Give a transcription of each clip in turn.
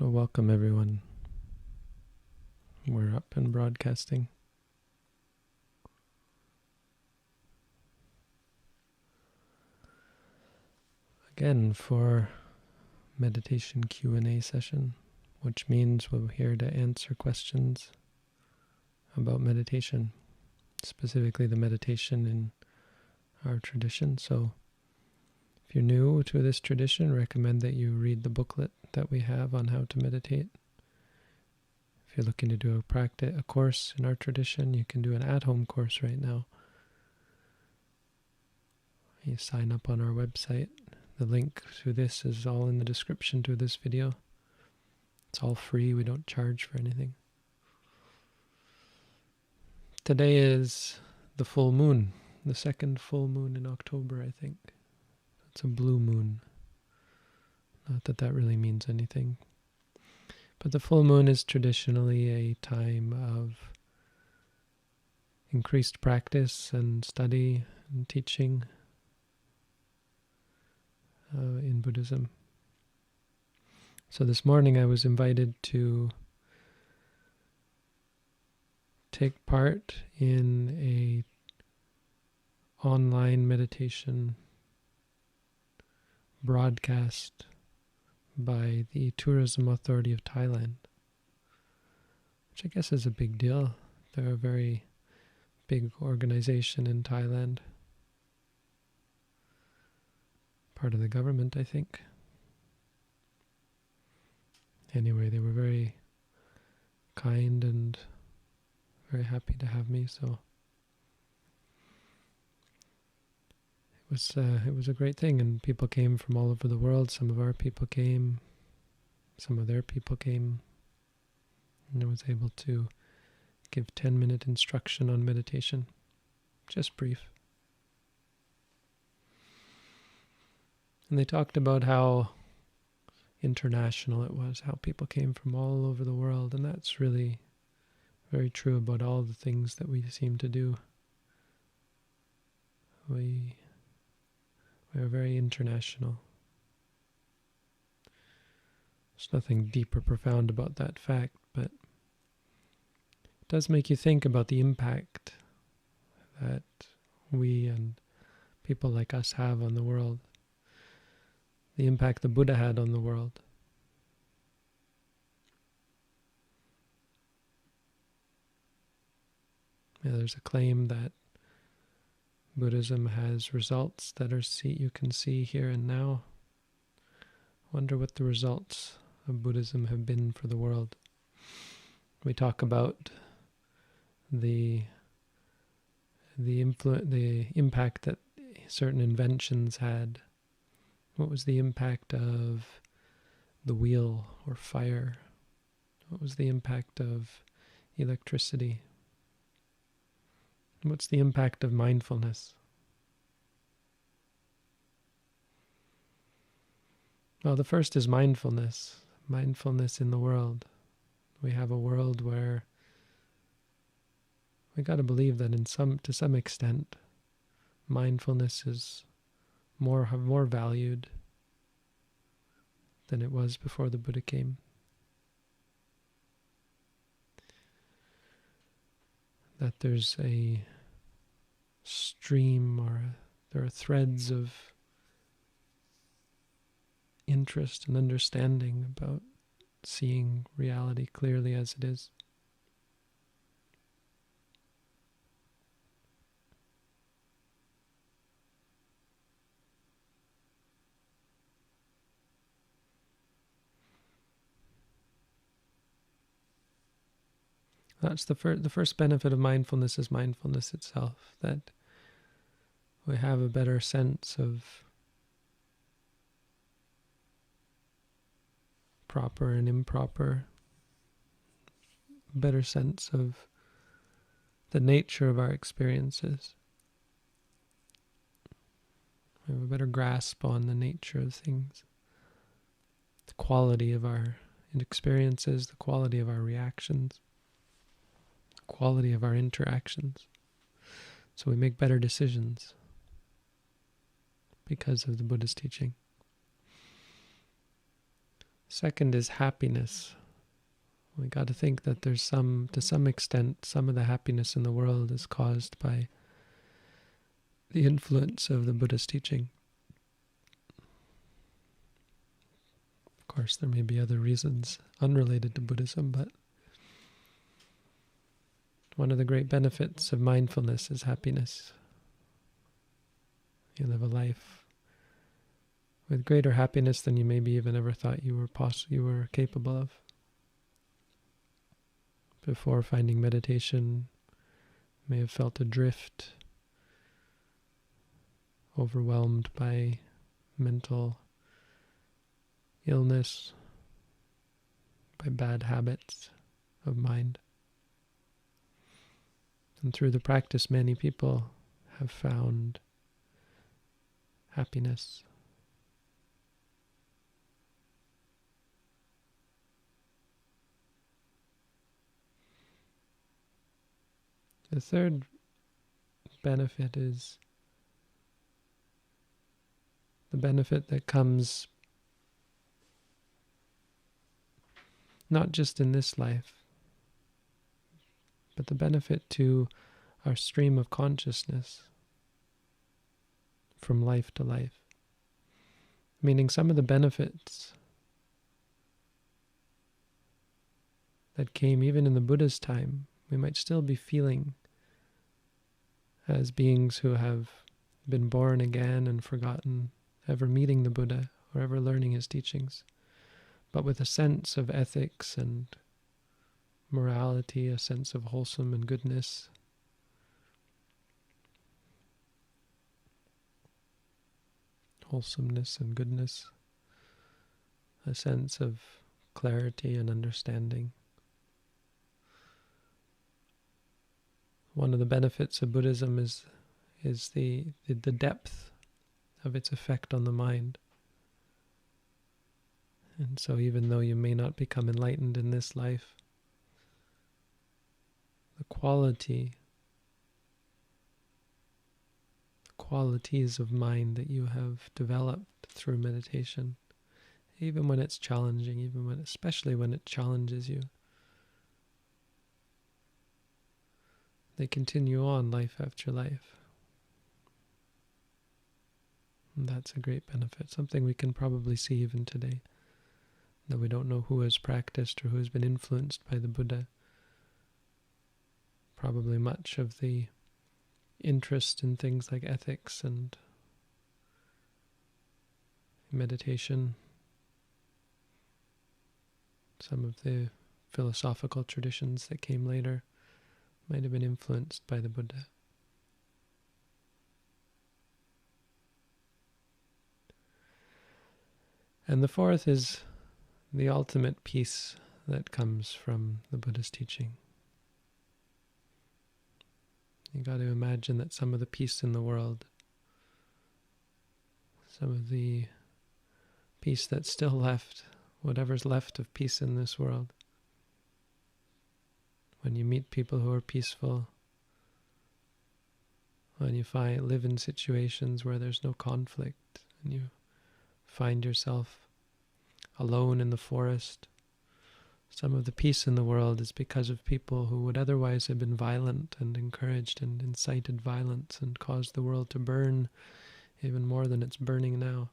Well, welcome everyone. We're up and broadcasting. Again for meditation Q&A session, which means we're here to answer questions about meditation, specifically the meditation in our tradition. So if you're new to this tradition, I recommend that you read the booklet that we have on how to meditate. If you're looking to do a course in our tradition, you can do an at-home course right now. You sign up on our website. The link to this is all in the description to this video. It's all free. We don't charge for anything. Today is the full moon, the second full moon in October, I think. It's a blue moon. Not that that really means anything. But the full moon is traditionally a time of increased practice and study and teaching in Buddhism. So this morning I was invited to take part in a online meditation broadcast by the Tourism Authority of Thailand, which I guess is a big deal. They're a very big organization in Thailand. Part of the government, I think. Anyway, they were very kind and very happy to have me, so it was a great thing, and people came from all over the world. Some of our people came, some of their people came, and I was able to give 10-minute instruction on meditation, just brief. And they talked about how international it was, how people came from all over the world, and that's really very true about all the things that we seem to do. We are very international. There's nothing deep or profound about that fact, but it does make you think about the impact that we and people like us have on the world. The impact the Buddha had on the world. Yeah, there's a claim that Buddhism has results that you can see here and now. I wonder what the results of Buddhism have been for the world. We talk about the impact that certain inventions had. What was the impact of the wheel or fire? What was the impact of electricity? What's the impact of mindfulness? Well, the first is mindfulness. Mindfulness in the world. We have a world where we got to believe that to some extent, mindfulness is more valued than it was before the Buddha came. That there's a stream there are threads of interest and understanding about seeing reality clearly as it is. That's the first benefit of mindfulness is mindfulness itself, that we have a better sense of proper and improper, better sense of the nature of our experiences. We have a better grasp on the nature of things, the quality of our experiences, the quality of our reactions, quality of our interactions. So we make better decisions because of the Buddha's teaching. Second is happiness. We got to think that there's to some extent, some of the happiness in the world is caused by the influence of the Buddha's teaching. Of course, there may be other reasons unrelated to Buddhism, but one of the great benefits of mindfulness is happiness. You live a life with greater happiness than you maybe even ever thought you were capable of. Before finding meditation, you may have felt adrift, overwhelmed by mental illness, by bad habits of mind. And through the practice, many people have found happiness. The third benefit is the benefit that comes not just in this life, but the benefit to our stream of consciousness from life to life. Meaning some of the benefits that came even in the Buddha's time, we might still be feeling as beings who have been born again and forgotten ever meeting the Buddha or ever learning his teachings, but with a sense of ethics and morality, a sense of wholesome and goodness. Wholesomeness and goodness, a sense of clarity and understanding. One of the benefits of Buddhism is the depth of its effect on the mind. And so even though you may not become enlightened in this life, the qualities of mind that you have developed through meditation, even when it's challenging, especially when it challenges you, they continue on life after life. And that's a great benefit, something we can probably see even today, though we don't know who has practiced or who has been influenced by the Buddha. Probably much of the interest in things like ethics and meditation, some of the philosophical traditions that came later, might have been influenced by the Buddha. And the fourth is the ultimate peace that comes from the Buddha's teaching. You got to imagine that some of the peace in the world, some of the peace that's still left, whatever's left of peace in this world, when you meet people who are peaceful, when you live in situations where there's no conflict, and you find yourself alone in the forest, some of the peace in the world is because of people who would otherwise have been violent and encouraged and incited violence and caused the world to burn even more than it's burning now.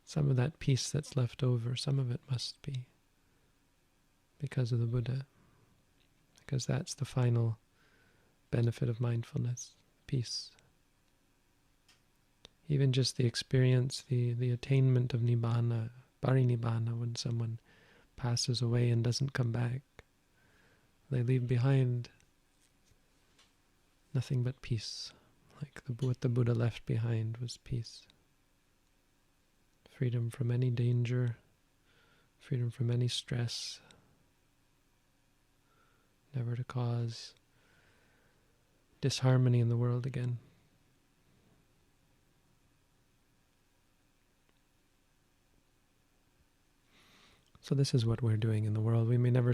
Some of that peace that's left over, some of it must be because of the Buddha, because that's the final benefit of mindfulness, peace. Even just the experience, the attainment of Nibbana, Parinibbana, when someone passes away and doesn't come back, they leave behind nothing but peace. Like what the Buddha left behind was peace. Freedom from any danger, freedom from any stress, never to cause disharmony in the world again. So this is what we're doing in the world. We may never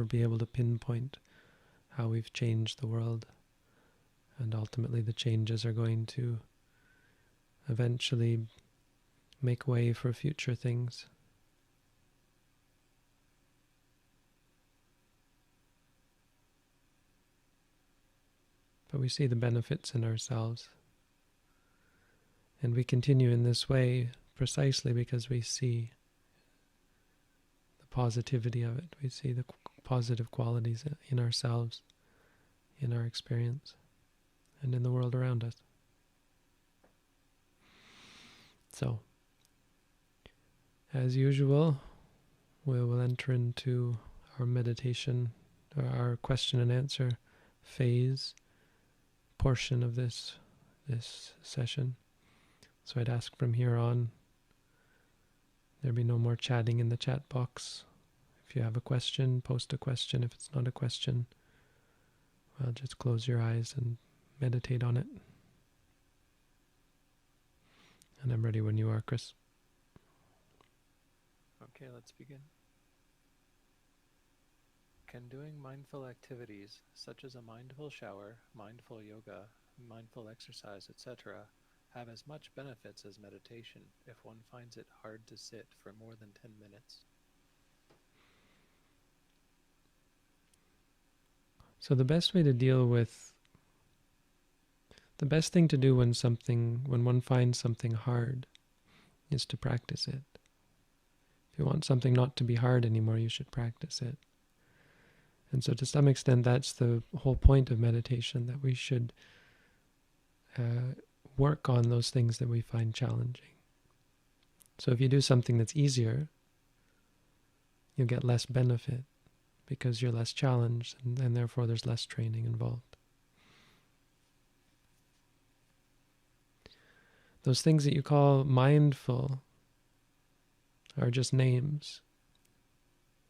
be able to pinpoint how we've changed the world. And ultimately the changes are going to eventually make way for future things. But we see the benefits in ourselves. And we continue in this way precisely because we see the positivity of it. We see the positive qualities in ourselves, in our experience, and in the world around us. So, as usual, we will enter into our meditation, or our question and answer phase portion of this session. So I'd ask from here on, there'll be no more chatting in the chat box. If you have a question, post a question. If it's not a question, well, just close your eyes and meditate on it. And I'm ready when you are, Chris. Okay, let's begin. Can doing mindful activities, such as a mindful shower, mindful yoga, mindful exercise, etc., have as much benefits as meditation if one finds it hard to sit for more than 10 minutes? So the best way to deal with, the best thing to do when one finds something hard is to practice it. If you want something not to be hard anymore, you should practice it. And so to some extent, that's the whole point of meditation, that we should work on those things that we find challenging. So if you do something that's easier, you'll get less benefit because you're less challenged, and therefore there's less training involved. Those things that you call mindful are just names.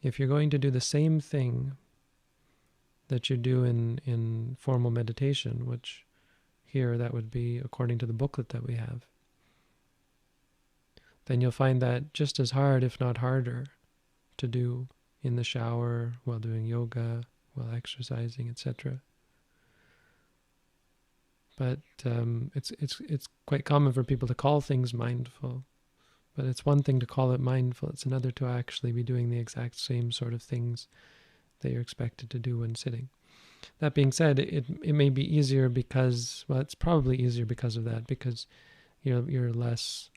If you're going to do the same thing that you do in formal meditation, which here that would be according to the booklet that we have, then you'll find that just as hard, if not harder, to do in the shower, while doing yoga, while exercising, etc. But it's quite common for people to call things mindful. But it's one thing to call it mindful. It's another to actually be doing the exact same sort of things that you're expected to do when sitting. That being said, it may be easier because, well, it's probably easier because of that, because you're less,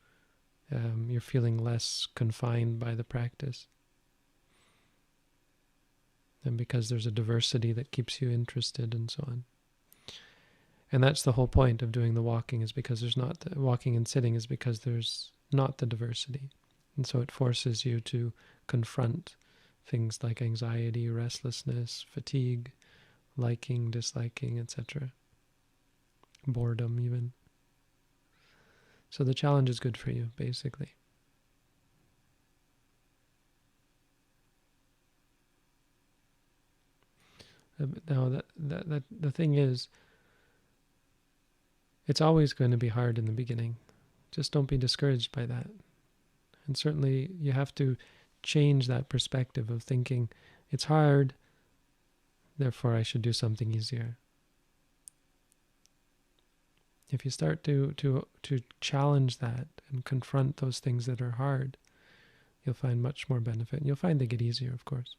you're feeling less confined by the practice, and because there's a diversity that keeps you interested and so on. And that's the whole point of doing the walking, is because there's not the walking and sitting is because there's not the diversity, and so it forces you to confront things like anxiety, restlessness, fatigue, liking, disliking, etc. Boredom even. So the challenge is good for you, basically. Now the thing is, it's always going to be hard in the beginning. Just don't be discouraged by that. And certainly you have to change that perspective of thinking, it's hard, therefore I should do something easier. If you start to challenge that and confront those things that are hard, you'll find much more benefit. And you'll find they get easier, of course.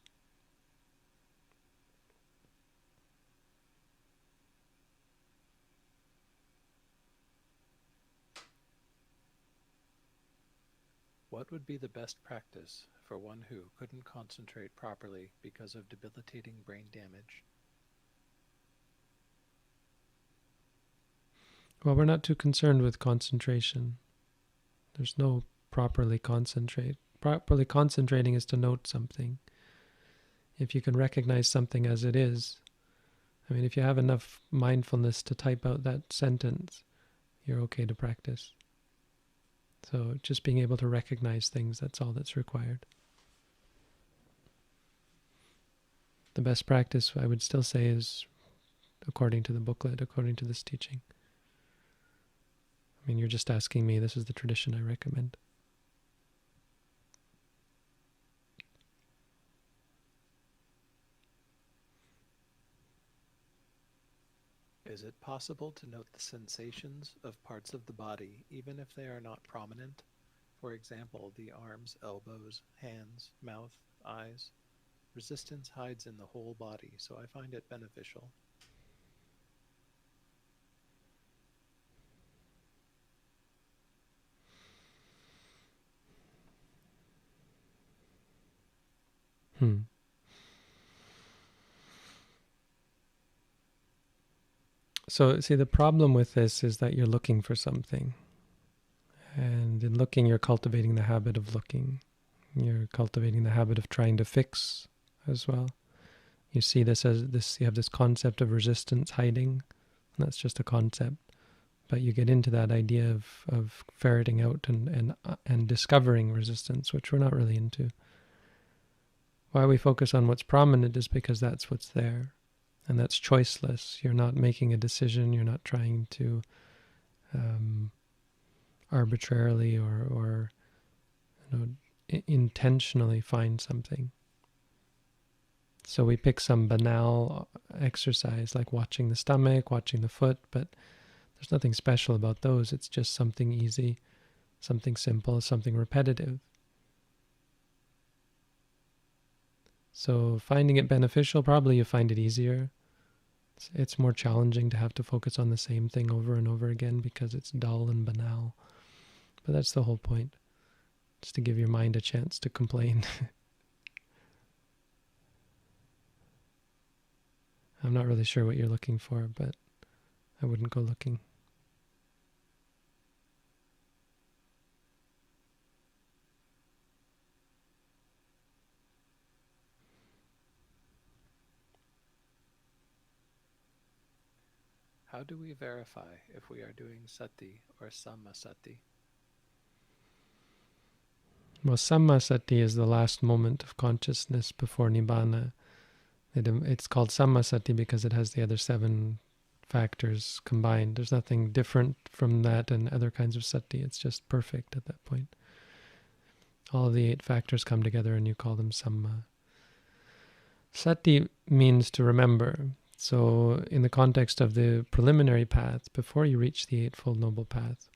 What would be the best practice for one who couldn't concentrate properly because of debilitating brain damage? Well, we're not too concerned with concentration. There's no properly concentrate. Properly concentrating is to note something. If you can recognize something as it is, I mean, if you have enough mindfulness to type out that sentence, you're okay to practice. So just being able to recognize things, that's all that's required. The best practice, I would still say, is according to the booklet, according to this teaching. I mean, you're just asking me, this is the tradition I recommend. Is it possible to note the sensations of parts of the body even if they are not prominent? For example, the arms, elbows, hands, mouth, eyes. Resistance hides in the whole body, so I find it beneficial. Hmm. So, see, the problem with this is that you're looking for something. And in looking, you're cultivating the habit of looking. You're cultivating the habit of trying to fix as well. You see this as this, you have this concept of resistance hiding. And that's just a concept. But you get into that idea of ferreting out and discovering resistance, which we're not really into. Why we focus on what's prominent is because that's what's there. And that's choiceless. You're not making a decision. You're not trying to arbitrarily or intentionally find something. So we pick some banal exercise like watching the stomach, watching the foot, but there's nothing special about those. It's just something easy, something simple, something repetitive. So finding it beneficial, probably you find it easier. It's more challenging to have to focus on the same thing over and over again because it's dull and banal. But that's the whole point, just to give your mind a chance to complain. I'm not really sure what you're looking for, but I wouldn't go looking. How do we verify if we are doing sati or samma sati? Well, samma sati is the last moment of consciousness before Nibbana. It's called samma sati because it has the other 7 factors combined. There's nothing different from that and other kinds of sati. It's just perfect at that point. All the 8 factors come together and you call them samma. Sati means to remember. So in the context of the preliminary path, before you reach the Eightfold Noble Path,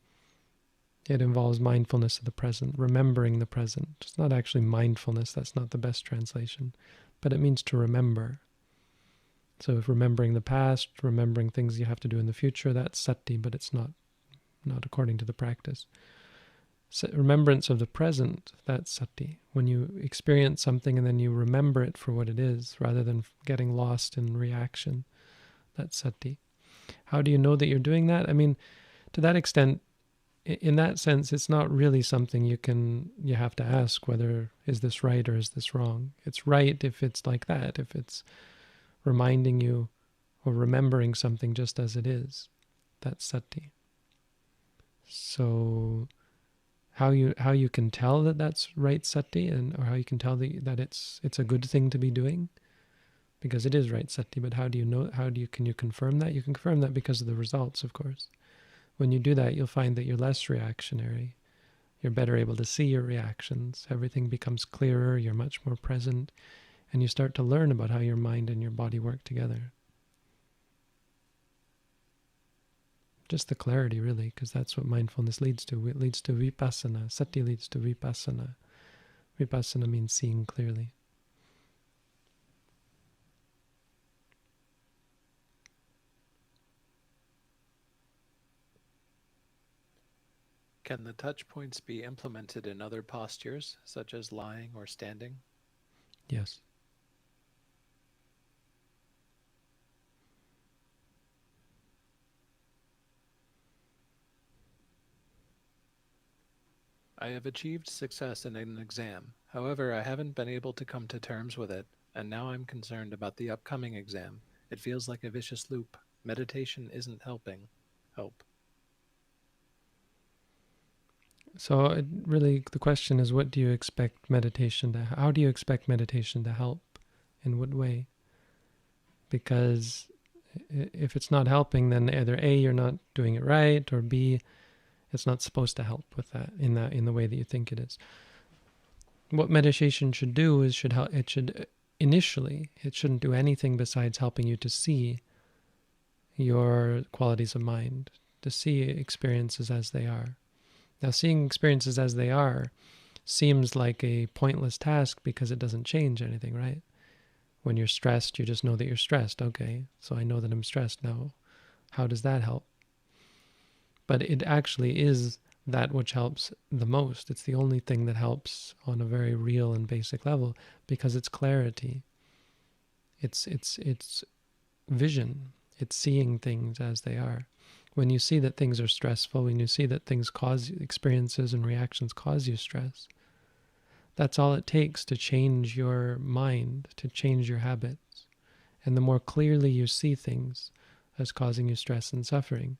it involves mindfulness of the present, remembering the present. It's not actually mindfulness, that's not the best translation, but it means to remember. So if remembering the past, remembering things you have to do in the future, that's sati, but it's not according to the practice. So remembrance of the present, that's sati. When you experience something and then you remember it for what it is, rather than getting lost in reaction, that's sati. How do you know that you're doing that? I mean, to that extent, in that sense, it's not really something you have to ask whether is this right or is this wrong. It's right if it's like that, if it's reminding you or remembering something just as it is. That's sati. So how you can tell that that's right sati, or how you can tell that it's a good thing to be doing, because it is right sati. But how do you know? Can you confirm that? You can confirm that because of the results, of course. When you do that, you'll find that you're less reactionary. You're better able to see your reactions. Everything becomes clearer. You're much more present. And you start to learn about how your mind and your body work together. Just the clarity, really, because that's what mindfulness leads to. It leads to Vipassana. Sati leads to Vipassana. Vipassana means seeing clearly. Can the touch points be implemented in other postures, such as lying or standing? Yes. I have achieved success in an exam. However, I haven't been able to come to terms with it, and now I'm concerned about the upcoming exam. It feels like a vicious loop. Meditation isn't helping. Help. So really the question is, how do you expect meditation to help? In what way? Because if it's not helping, then either A, you're not doing it right, or B, it's not supposed to help with that in the way that you think it is. What meditation should do is initially, it shouldn't do anything besides helping you to see your qualities of mind, to see experiences as they are. Now, seeing experiences as they are seems like a pointless task because it doesn't change anything, right? When you're stressed, you just know that you're stressed. Okay, so I know that I'm stressed now. How does that help? But it actually is that which helps the most. It's the only thing that helps on a very real and basic level because it's clarity. It's vision. It's seeing things as they are. When you see that things are stressful, when you see that things cause experiences and reactions cause you stress, that's all it takes to change your mind, to change your habits. And the more clearly you see things as causing you stress and suffering,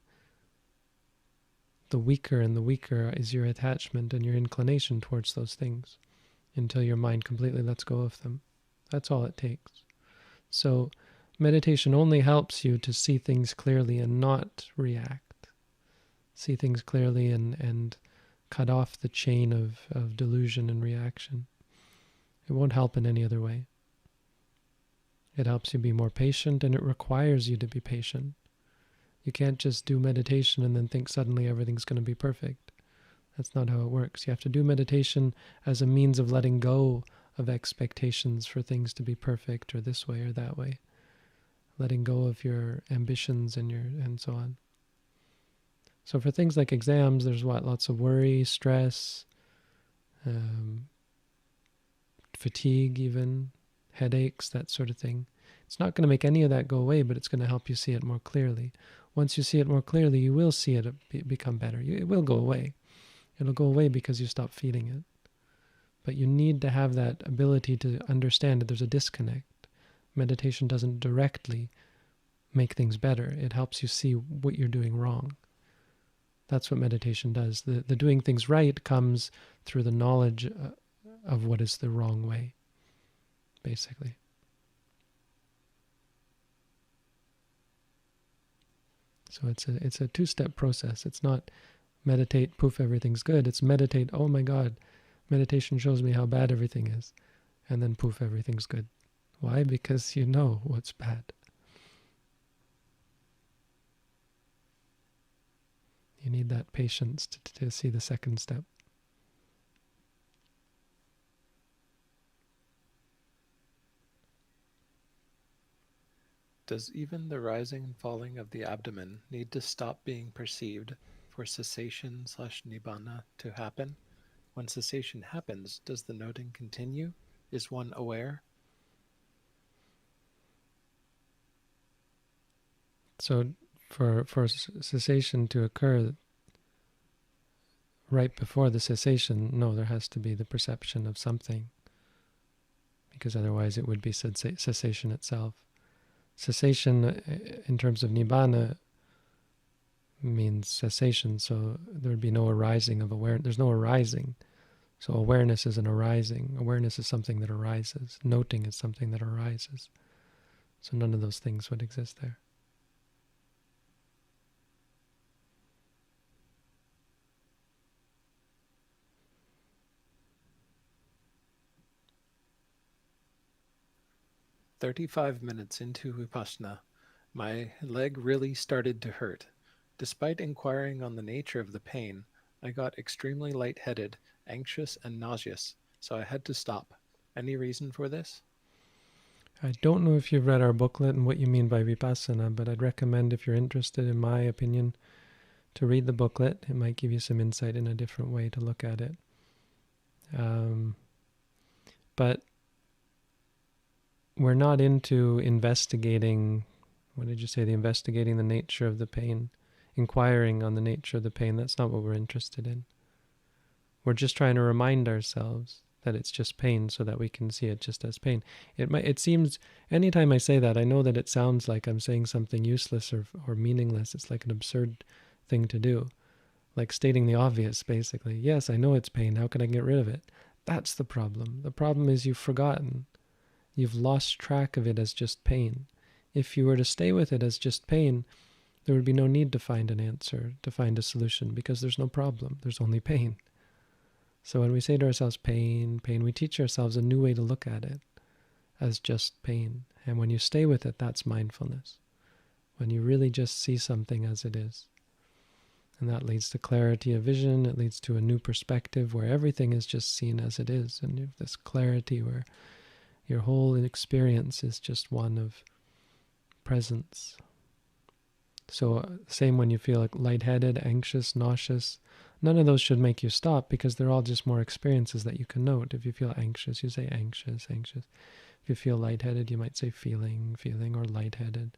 the weaker and the weaker is your attachment and your inclination towards those things until your mind completely lets go of them. That's all it takes. So meditation only helps you to see things clearly and not react. See things clearly and cut off the chain of delusion and reaction. It won't help in any other way. It helps you be more patient, and it requires you to be patient. You can't just do meditation and then think suddenly everything's going to be perfect. That's not how it works. You have to do meditation as a means of letting go of expectations for things to be perfect or this way or that way. Letting go of your ambitions and so on. So for things like exams, there's lots of worry, stress, fatigue even, headaches, that sort of thing. It's not going to make any of that go away, but it's going to help you see it more clearly. Once you see it more clearly, you will see it become better. It will go away. It'll go away because you stop feeling it. But you need to have that ability to understand that there's a disconnect. Meditation doesn't directly make things better. It helps you see what you're doing wrong. That's what meditation does. The doing things right comes through the knowledge of what is the wrong way, basically. So it's a two-step process. It's not meditate, poof, everything's good. It's meditate, oh my God, meditation shows me how bad everything is. And then poof, everything's good. Why? Because you know what's bad. You need that patience to see the second step. Does even the rising and falling of the abdomen need to stop being perceived for cessation/Nibbana to happen? When cessation happens, does the noting continue? Is one aware? So for cessation to occur right before the cessation, no, there has to be the perception of something, because otherwise it would be cessation itself. Cessation in terms of Nibbana means cessation, so there would be no arising of awareness. There's no arising. So awareness is an arising. Awareness is something that arises. Noting is something that arises. So none of those things would exist there. "35 minutes into Vipassana, my leg really started to hurt. Despite inquiring on the nature of the pain, I got extremely lightheaded, anxious, and nauseous, so I had to stop. Any reason for this?" I don't know if you've read our booklet and what you mean by Vipassana, but I'd recommend, if you're interested, in my opinion, to read the booklet. It might give you some insight in a different way to look at it. But we're not into investigating, what did you say, investigating the nature of the pain, inquiring on the nature of the pain. That's not what we're interested in. We're just trying to remind ourselves that it's just pain so that we can see it just as pain. It seems, anytime I say that, I know that it sounds like I'm saying something useless or meaningless. It's like an absurd thing to do. Like stating the obvious, basically. Yes, I know it's pain. How can I get rid of it? That's the problem. The problem is you've forgotten. You've lost track of it as just pain. If you were to stay with it as just pain, there would be no need to find an answer, to find a solution, because there's no problem. There's only pain. So when we say to ourselves, pain, pain, we teach ourselves a new way to look at it as just pain. And when you stay with it, that's mindfulness. When you really just see something as it is. And that leads to clarity of vision. It leads to a new perspective where everything is just seen as it is. And you have this clarity where your whole experience is just one of presence. So same when you feel like lightheaded, anxious, nauseous, none of those should make you stop because they're all just more experiences that you can note. If you feel anxious, you say anxious, anxious. If you feel lightheaded, you might say feeling, feeling, or lightheaded.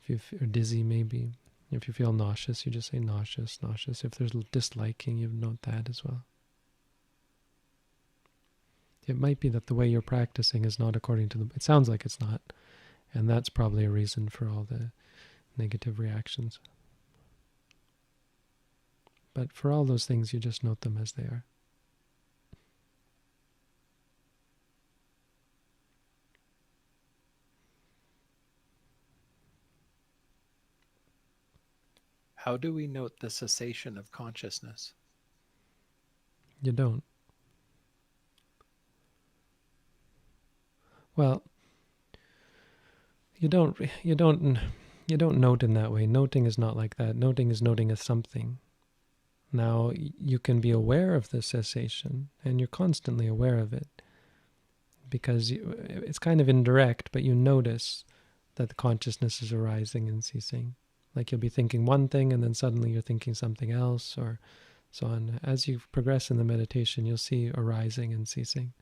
If you feel dizzy, maybe. If you feel nauseous, you just say nauseous, nauseous. If there's disliking, you note that as well. It might be that the way you're practicing is not according to the... It sounds like it's not. And that's probably a reason for all the negative reactions. But for all those things, you just note them as they are. How do we note the cessation of consciousness? You don't. Well, you don't note in that way. Noting is not like that. Noting is noting as something. Now, you can be aware of the cessation, and you're constantly aware of it, because it's kind of indirect, but you notice that the consciousness is arising and ceasing. Like you'll be thinking one thing, and then suddenly you're thinking something else, or so on. As you progress in the meditation, you'll see arising and ceasing.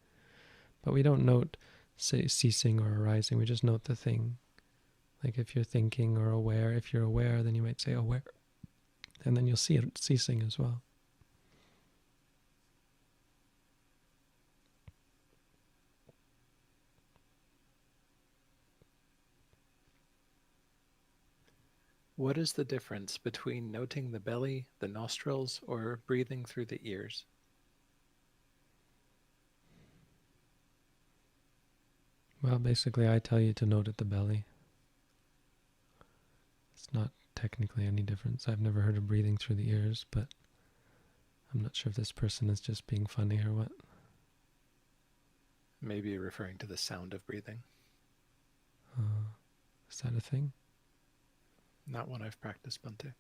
But we don't note ceasing or arising, we just note the thing. Like if you're thinking or aware, if you're aware, then you might say aware. And then you'll see it ceasing as well. What is the difference between noting the belly, the nostrils, or breathing through the ears? Well, basically I tell you to note at the belly. It's not technically any difference. I've never heard of breathing through the ears, but I'm not sure if this person is just being funny or what. Maybe you're referring to the sound of breathing. Is that a thing? Not one I've practiced, Bhante.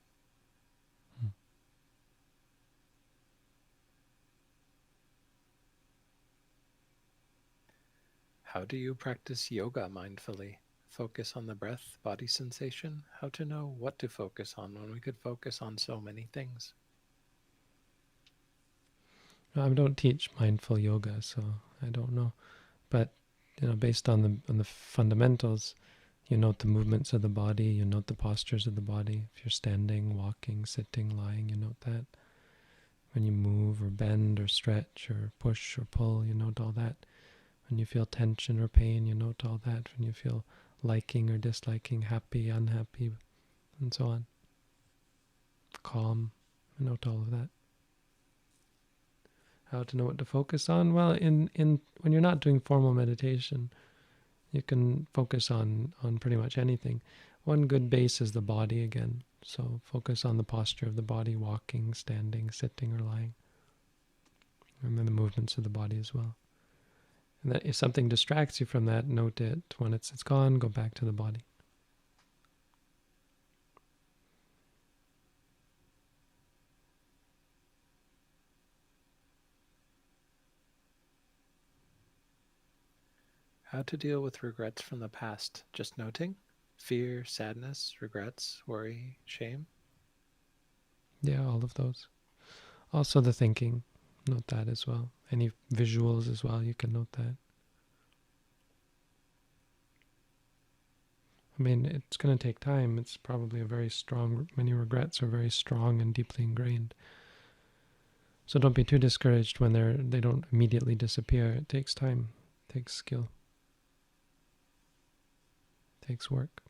How do you practice yoga mindfully? Focus on the breath, body sensation? How to know what to focus on when we could focus on so many things? I don't teach mindful yoga, so I don't know. But based on the fundamentals, you note the movements of the body, you note the postures of the body. If you're standing, walking, sitting, lying, you note that. When you move or bend or stretch or push or pull, you note all that. When you feel tension or pain, you note all that. When you feel liking or disliking, happy, unhappy, and so on. Calm, you note all of that. How to know what to focus on? Well, in when you're not doing formal meditation, you can focus on pretty much anything. One good base is the body again. So focus on the posture of the body, walking, standing, sitting, or lying. And then the movements of the body as well. And that if something distracts you from that, note it. When it's gone, go back to the body. How to deal with regrets from the past? Just noting? Fear, sadness, regrets, worry, shame? Yeah, all of those. Also the thinking, note that as well. Any visuals as well, you can note that. I mean, it's going to take time. It's probably many regrets are very strong and deeply ingrained. So don't be too discouraged when they don't immediately disappear. It takes time, it takes skill, it takes work.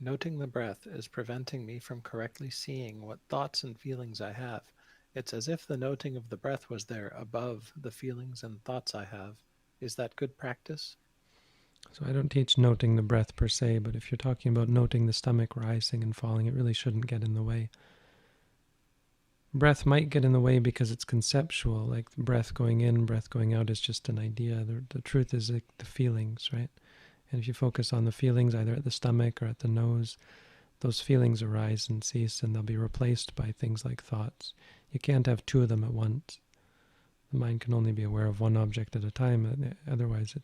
Noting the breath is preventing me from correctly seeing what thoughts and feelings I have. It's as if the noting of the breath was there above the feelings and thoughts I have. Is that good practice? So I don't teach noting the breath per se, but if you're talking about noting the stomach rising and falling, it really shouldn't get in the way. breath might get in the way because it's conceptual, like the breath going in, breath going out is just an idea. The truth is like the feelings, right? And if you focus on the feelings, either at the stomach or at the nose, those feelings arise and cease, and they'll be replaced by things like thoughts. You can't have two of them at once. The mind can only be aware of one object at a time. Otherwise,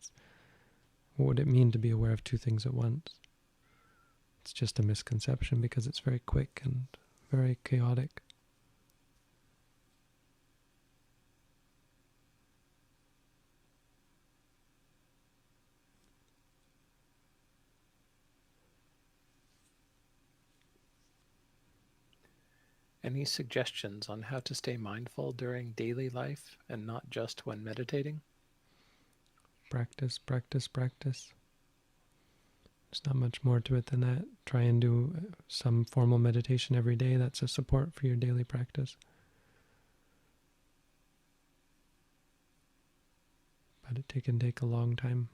what would it mean to be aware of two things at once? It's just a misconception because it's very quick and very chaotic. Any suggestions on how to stay mindful during daily life and not just when meditating? Practice, practice, practice. There's not much more to it than that. Try and do some formal meditation every day. That's a support for your daily practice. But it can take a long time.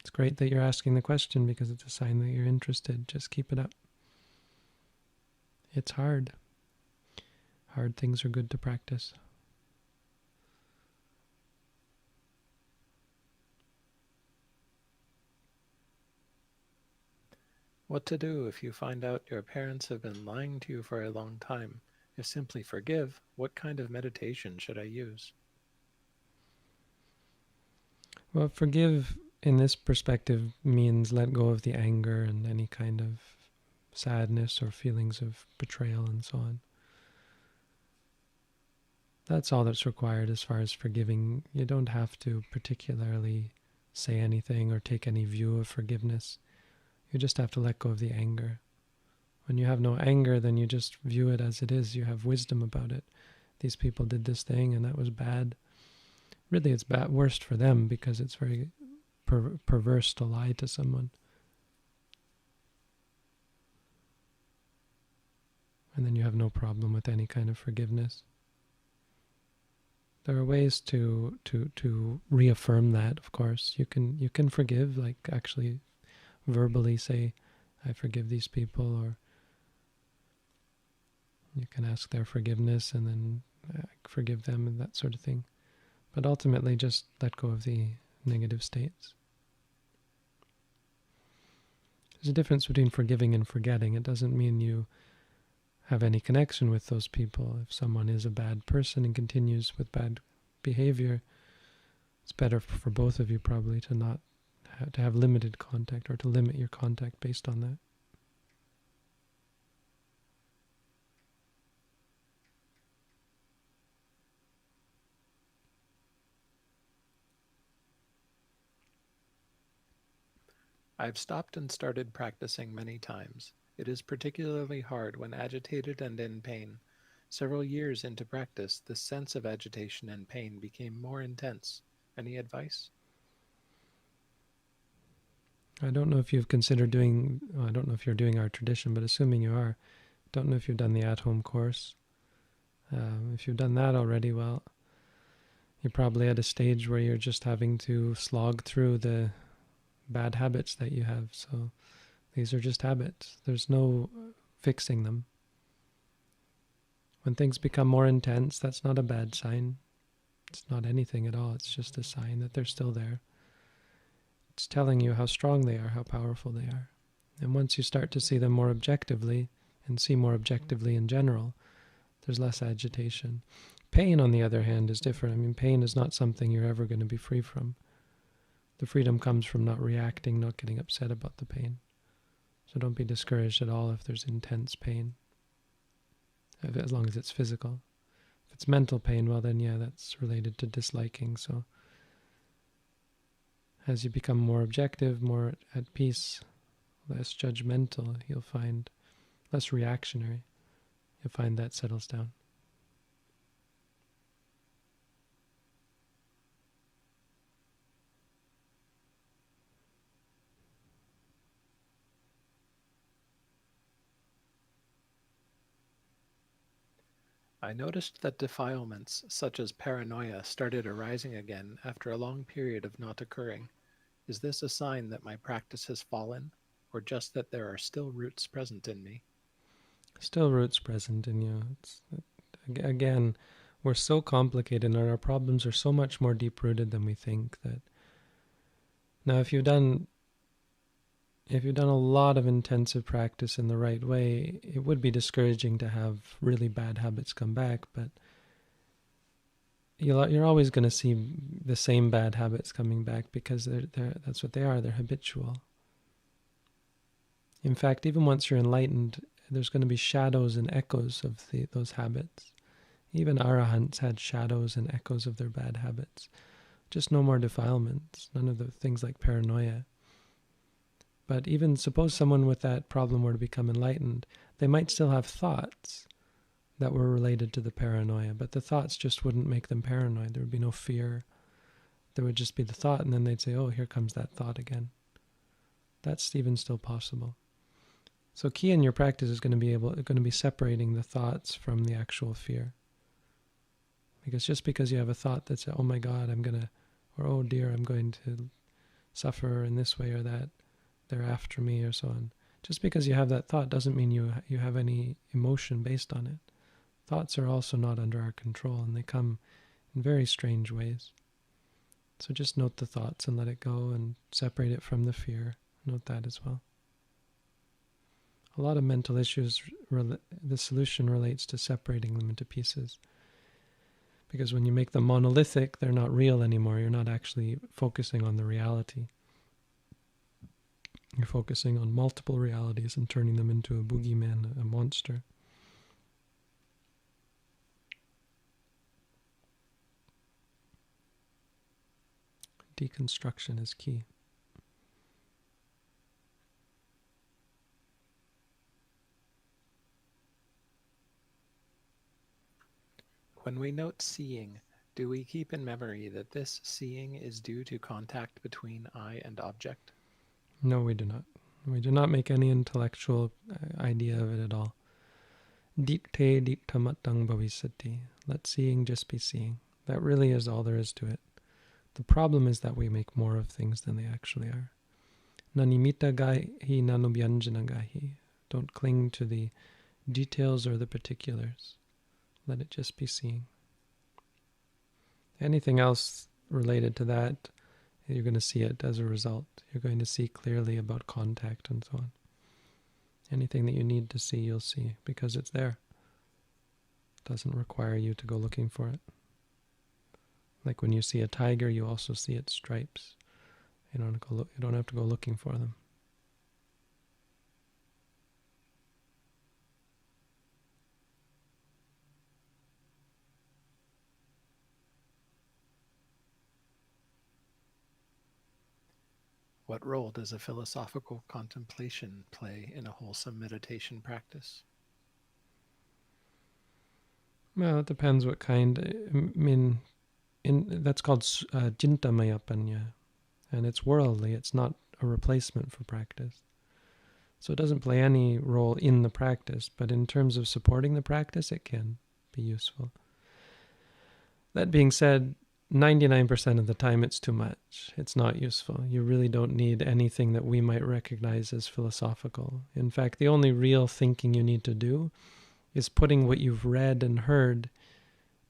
It's great that you're asking the question because it's a sign that you're interested. Just keep it up. It's hard. Hard things are good to practice. What to do if you find out your parents have been lying to you for a long time? If simply forgive, what kind of meditation should I use? Well, forgive in this perspective means let go of the anger and any kind of sadness or feelings of betrayal and so on. That's all that's required as far as forgiving. You don't have to particularly say anything or take any view of forgiveness. You just have to let go of the anger. When you have no anger, then you just view it as it is. You have wisdom about it. These people did this thing and that was bad. Really, it's worst for them because it's very perverse to lie to someone. And then you have no problem with any kind of forgiveness. There are ways to reaffirm that, of course. You can forgive, like actually verbally say, I forgive these people, or you can ask their forgiveness and then forgive them and that sort of thing. But ultimately just let go of the negative states. There's a difference between forgiving and forgetting. It doesn't mean you have any connection with those people. If someone is a bad person and continues with bad behavior, it's better for both of you probably to have limited contact, or to limit your contact based on that. I've stopped and started practicing many times. It is particularly hard when agitated and in pain. Several years into practice, the sense of agitation and pain became more intense. Any advice? I don't know if you've considered I don't know if you're doing our tradition, but assuming you are, don't know if you've done the at-home course. If you've done that already, well, you're probably at a stage where you're just having to slog through the bad habits that you have. So these are just habits. There's no fixing them. When things become more intense, that's not a bad sign. It's not anything at all. It's just a sign that they're still there. It's telling you how strong they are, how powerful they are. And once you start to see them more objectively, and see more objectively in general, there's less agitation. Pain, on the other hand, is different. I mean, pain is not something you're ever going to be free from. The freedom comes from not reacting, not getting upset about the pain. So don't be discouraged at all if there's intense pain, as long as it's physical. If it's mental pain, well then yeah, that's related to disliking. So as you become more objective, more at peace, less judgmental, you'll find less reactionary. You'll find that settles down. I noticed that defilements, such as paranoia, started arising again after a long period of not occurring. Is this a sign that my practice has fallen, or just that there are still roots present in me? Still roots present in you. again, we're so complicated and our problems are so much more deep-rooted than we think. That now, if you've done a lot of intensive practice in the right way, it would be discouraging to have really bad habits come back, but you're always going to see the same bad habits coming back because that's what they are. They're habitual. In fact, even once you're enlightened, there's going to be shadows and echoes of those habits. Even arahants had shadows and echoes of their bad habits. Just no more defilements, none of the things like paranoia. But even suppose someone with that problem were to become enlightened, they might still have thoughts that were related to the paranoia, but the thoughts just wouldn't make them paranoid. There would be no fear. There would just be the thought, and then they'd say, oh, here comes that thought again. That's even still possible. So key in your practice is going to be separating the thoughts from the actual fear. Because just because you have a thought that says, oh my God, or oh dear, I'm going to suffer in this way or that, they're after me or so on. Just because you have that thought doesn't mean you have any emotion based on it. Thoughts are also not under our control, and they come in very strange ways. So just note the thoughts and let it go and separate it from the fear. Note that as well. A lot of mental issues, the solution relates to separating them into pieces. Because when you make them monolithic, they're not real anymore. You're not actually focusing on the reality. You're focusing on multiple realities and turning them into a boogeyman, a monster. Deconstruction is key. When we note seeing, do we keep in memory that this seeing is due to contact between eye and object? No, we do not. We do not make any intellectual idea of it at all. Dikte diktamatang bhavisati. Let seeing just be seeing. That really is all there is to it. The problem is that we make more of things than they actually are. Nanimita gahi nanubhyanjana gahi. Don't cling to the details or the particulars. Let it just be seeing. Anything else related to that, you're going to see it as a result. You're going to see clearly about contact and so on. Anything that you need to see, you'll see because it's there. It doesn't require you to go looking for it. Like when you see a tiger, you also see its stripes. You don't have to go looking for them. What role does a philosophical contemplation play in a wholesome meditation practice? Well, it depends what kind. I mean, that's called Jintamaya Panya, and it's worldly. It's not a replacement for practice. So it doesn't play any role in the practice, but in terms of supporting the practice, it can be useful. That being said, 99% of the time it's too much. It's not useful. You really don't need anything that we might recognize as philosophical. In fact, the only real thinking you need to do is putting what you've read and heard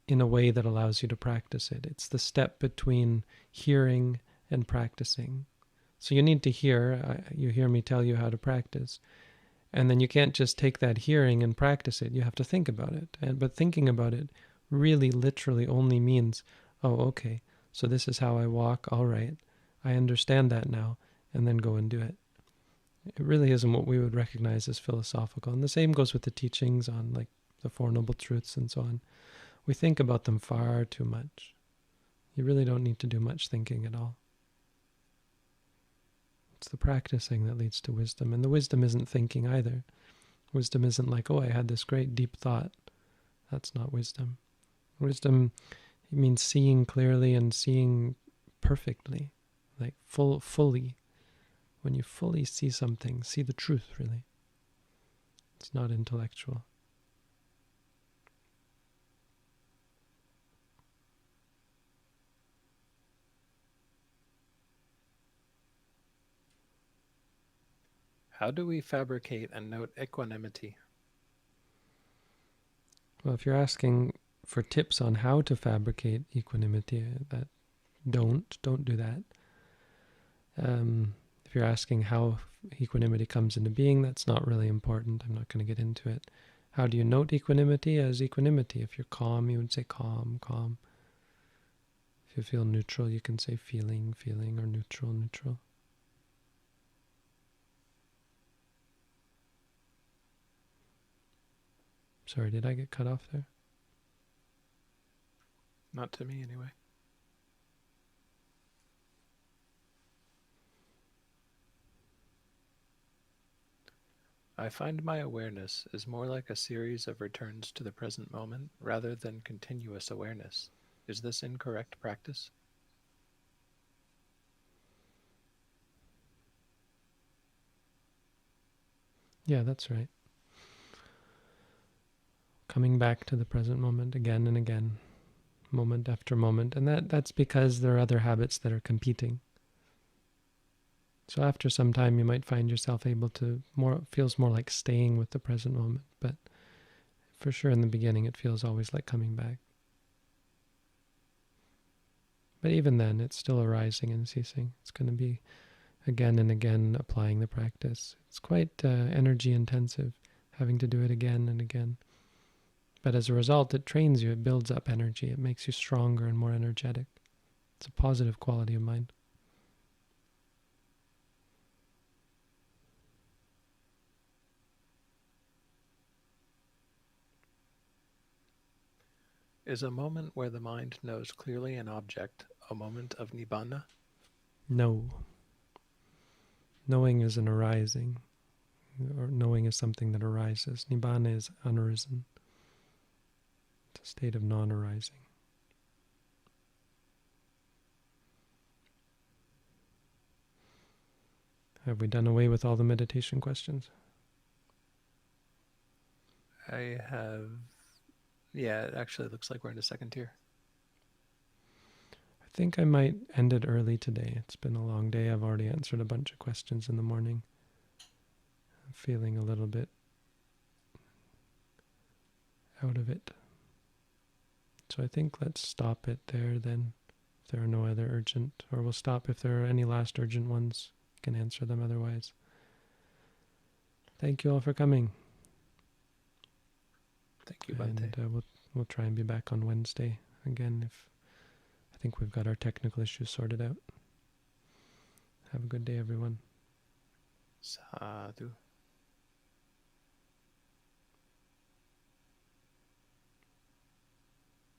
in a way that allows you to practice it. It's the step between hearing and practicing. So you need to hear. You hear me tell you how to practice. And then you can't just take that hearing and practice it. You have to think about it. But thinking about it really literally only means, oh, okay, so this is how I walk. All right, I understand that now, and then go and do it. It really isn't what we would recognize as philosophical. And the same goes with the teachings on like the Four Noble Truths and so on. We think about them far too much. You really don't need to do much thinking at all. It's the practicing that leads to wisdom. And the wisdom isn't thinking either. Wisdom isn't like, oh, I had this great deep thought. That's not wisdom. Wisdom, it means seeing clearly and seeing perfectly, like fully. When you fully see something, see the truth, really. It's not intellectual. How do we fabricate and note equanimity? Well, if you're asking for tips on how to fabricate equanimity, don't do that. If you're asking how equanimity comes into being, that's not really important. I'm not going to get into it. How do you note equanimity as equanimity? If you're calm, you would say calm, calm. If you feel neutral, you can say feeling, feeling, or neutral, neutral. Sorry, did I get cut off there? Not to me, anyway. I find my awareness is more like a series of returns to the present moment rather than continuous awareness. Is this incorrect practice? Yeah, that's right. Coming back to the present moment again and again, moment after moment. And that's because there are other habits that are competing. So after some time, you might find yourself able to feels more like staying with the present moment. But for sure in the beginning, it feels always like coming back. But even then, it's still arising and ceasing. It's going to be again and again applying the practice. It's quite energy intensive, having to do it again and again. But as a result, it trains you, it builds up energy, it makes you stronger and more energetic. It's a positive quality of mind. Is a moment where the mind knows clearly an object a moment of Nibbana? No. Knowing is an arising, or knowing is something that arises. Nibbana is unarisen. It's a state of non-arising. Have we done away with all the meditation questions? I have... Yeah, it actually looks like we're in the second tier. I think I might end it early today. It's been a long day. I've already answered a bunch of questions in the morning. I'm feeling a little bit out of it. So I think let's stop it there then, if there are no other urgent, or we'll stop if there are any last urgent ones. You can answer them otherwise. Thank you all for coming. Thank you, Bhante. And we'll try and be back on Wednesday again if I think we've got our technical issues sorted out. Have a good day, everyone. Sadhu.